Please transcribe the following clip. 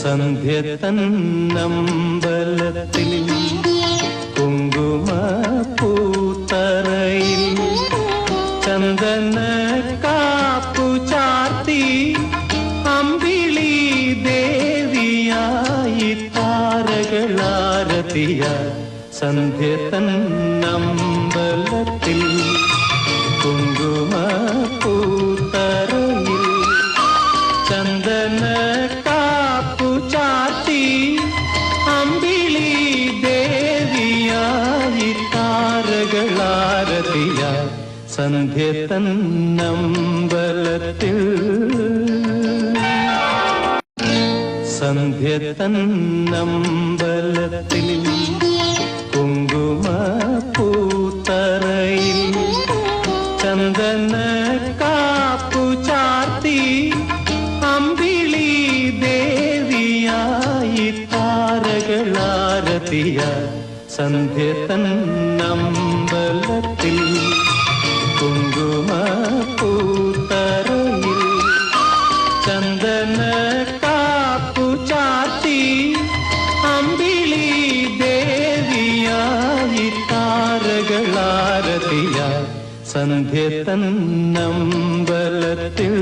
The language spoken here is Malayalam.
സന്ധ്യ തന്നമ്പലത്തിൽ കുങ്കുമപ്പൂത്തറയിൽ ചന്ദന കാപ്പു ചാർത്തി അമ്പിളി ദേവിയായി താരകളാരതിയ സന്ധ്യ തന്നമ്പലത്തിൽ കുങ്കുമപ്പൂത്തറയിൽ ചന്ദന കാപ്പു ചാർത്തി അമ്പിളി ദേവിയായി താരകളാരതിയ സന്ധ്യ തന്നമ്പലത്തിൽ സന്ധ്യ തന്നമ്പലത്തിൽ കുങ്കുമപ്പൂത്തറയിൽ ചന്ദന കാപ്പു ചാർത്തി അമ്പിളി ദേവിയായി താരകളാരതിയ സന്ധ്യ തന്നമ്പലത്തിൽ കുങ്കുമപ്പൂത്തറയിൽ ചന്ദന കാപ്പു ചാർത്തി അമ്പിളി ദേവിയായി താരകളാരതിയ സന്ധ്യ തന്നമ്പലത്തിൽ